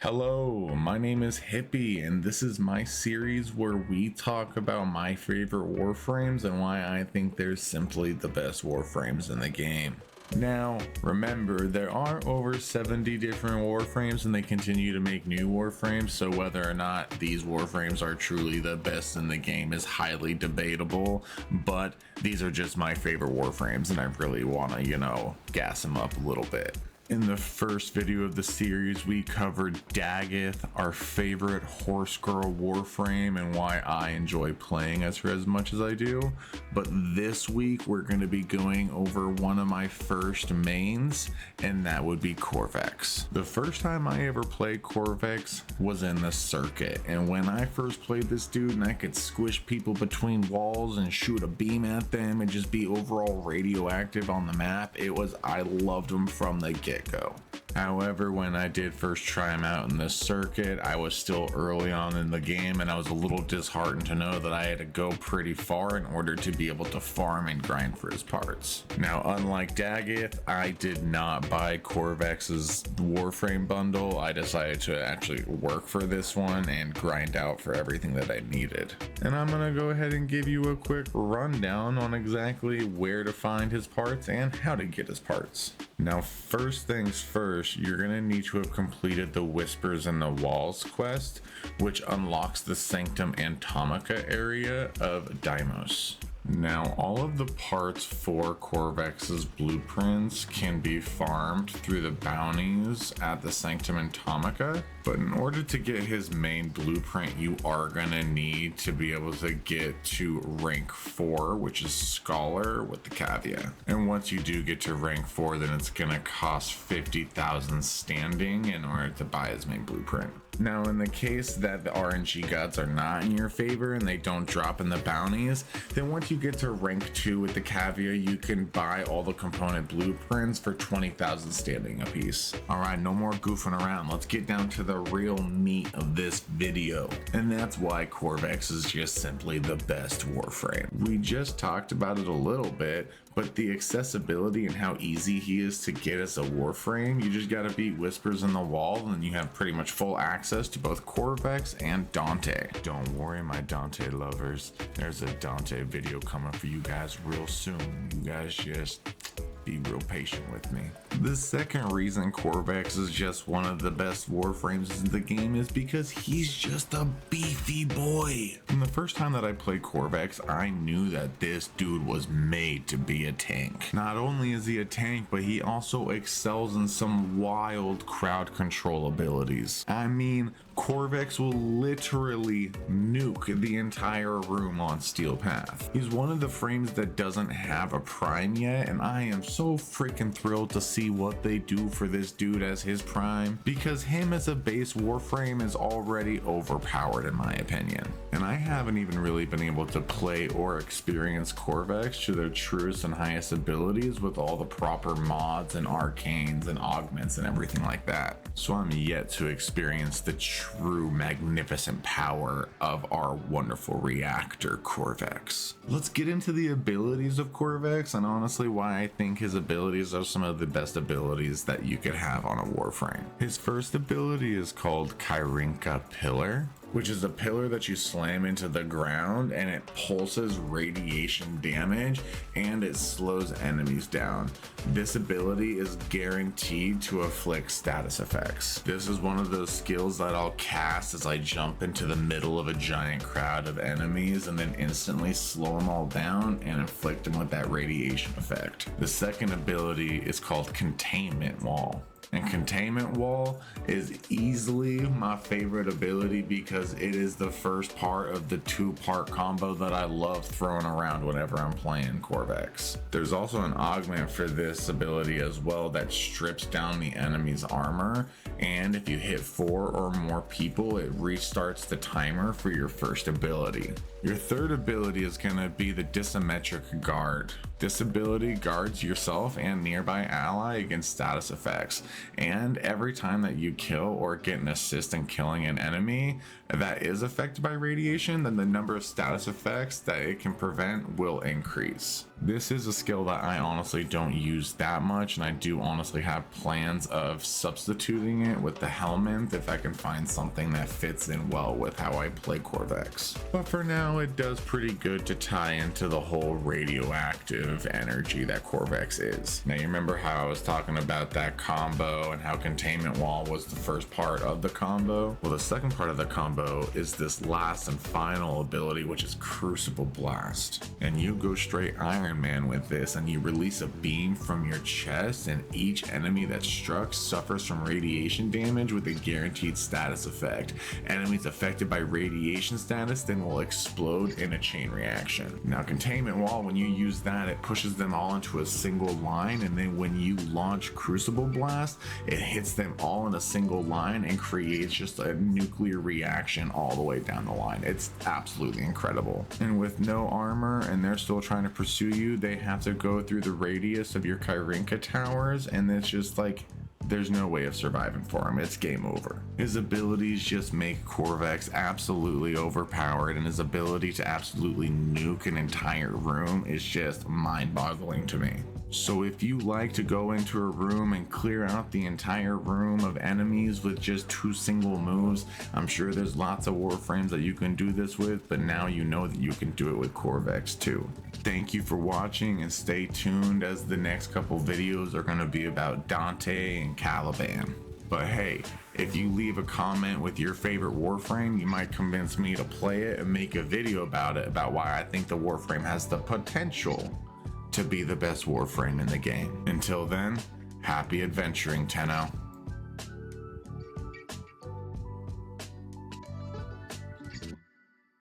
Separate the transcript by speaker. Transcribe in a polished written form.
Speaker 1: Hello, my name is Hippie, and this is my series where we talk about my favorite Warframes and why I think they're simply the best Warframes in the game. Now, remember, there are over 70 different Warframes and they continue to make new Warframes, so whether or not these Warframes are truly the best in the game is highly debatable, but these are just my favorite Warframes and I really want to, gas them up a little bit. In the first video of the series, we covered Daggett, our favorite horse girl Warframe, and why I enjoy playing as her as much as I do. But this week, we're going to be going over one of my first mains, and that would be Qorvex. The first time I ever played Qorvex was in the circuit, and when I first played this dude and I could squish people between walls and shoot a beam at them and just be overall radioactive on the map, I loved him from the get-go. However, when I did first try him out in this circuit, I was still early on in the game and I was a little disheartened to know that I had to go pretty far in order to be able to farm and grind for his parts. Now, unlike Daggett, I did not buy Qorvex's Warframe bundle. I decided to actually work for this one and grind out for everything that I needed. And I'm gonna go ahead and give you a quick rundown on exactly where to find his parts and how to get his parts. Now, first things first, you're going to need to have completed the Whispers in the Walls quest, which unlocks the Sanctum Atomica area of Deimos. Now, all of the parts for Qorvex's blueprints can be farmed through the bounties at the Sanctum Atomica, but in order to get his main blueprint, you are going to need to be able to get to rank 4, which is Scholar with the caveat. And once you do get to rank 4, then it's going to cost 50,000 standing in order to buy his main blueprint. Now, in the case that the RNG gods are not in your favor and they don't drop in the bounties, then once you get to rank 2 with the caveat, you can buy all the component blueprints for 20,000 standing apiece. Alright, no more goofing around. Let's get down to the real meat of this video. And that's why Qorvex is just simply the best Warframe. We just talked about it a little bit, but the accessibility and how easy he is to get as a Warframe, you just gotta beat Whispers in the Wall and you have pretty much full access to both Qorvex and Dante. Don't worry, my Dante lovers, there's a Dante video coming for you guys real soon. You guys just be real patient with me. The second reason Qorvex is just one of the best Warframes in the game is because he's just a beefy boy. From the first time that I played Qorvex, I knew that this dude was made to be a tank. Not only is he a tank, but he also excels in some wild crowd control abilities. I mean, Qorvex will literally nuke the entire room on Steel Path. He's one of the frames that doesn't have a prime yet, and I am so freaking thrilled to see what they do for this dude as his prime, because him as a base Warframe is already overpowered in my opinion. And I haven't even really been able to play or experience Qorvex to their truest and highest abilities with all the proper mods and arcanes and augments and everything like that. So I'm yet to experience the true magnificent power of our wonderful reactor Qorvex. Let's get into the abilities of Qorvex and honestly why I think his abilities are some of the best abilities that you could have on a Warframe. His first ability is called Chyrinka Pillar, which is a pillar that you slam into the ground and it pulses radiation damage and it slows enemies down. This ability is guaranteed to afflict status effects. This is one of those skills that I'll cast as I jump into the middle of a giant crowd of enemies and then instantly slow them all down and inflict them with that radiation effect. The second ability is called Containment Wall. And Containment Wall is easily my favorite ability because it is the first part of the 2-part combo that I love throwing around whenever I'm playing Qorvex. There's also an augment for this ability as well that strips down the enemy's armor, and if you hit 4 or more people, it restarts the timer for your first ability. Your third ability is going to be the Disometric Guard. This ability guards yourself and nearby ally against status effects. And every time that you kill or get an assist in killing an enemy that is affected by radiation, then the number of status effects that it can prevent will increase. This is a skill that I honestly don't use that much, and I do honestly have plans of substituting it with the helmet if I can find something that fits in well with how I play Qorvex. But for now, it does pretty good to tie into the whole radioactive energy that Qorvex is. Now, you remember how I was talking about that combo and how Containment Wall was the first part of the combo? Well, the second part of the combo is this last and final ability, which is Crucible Blast. And you go straight Iron Man with this, and you release a beam from your chest, and each enemy that's struck suffers from radiation damage with a guaranteed status effect. Enemies affected by radiation status then will explode in a chain reaction. Now, Containment Wall, when you use that, it pushes them all into a single line, and then when you launch Crucible Blast, it hits them all in a single line and creates just a nuclear reaction all the way down the line. It's absolutely incredible. And with no armor and they're still trying to pursue you, they have to go through the radius of your Chyrinka towers, and it's just like, there's no way of surviving for him. It's game over. His abilities just make Qorvex absolutely overpowered, and his ability to absolutely nuke an entire room is just mind-boggling to me. So if you like to go into a room and clear out the entire room of enemies with just 2 single moves, I'm sure there's lots of Warframes that you can do this with, but now you know that you can do it with Qorvex too. Thank you for watching, and stay tuned as the next couple videos are going to be about Dante and Caliban. But hey, if you leave a comment with your favorite Warframe, you might convince me to play it and make a video about it, about why I think the Warframe has the potential to be the best Warframe in the game. Until then, happy adventuring, Tenno.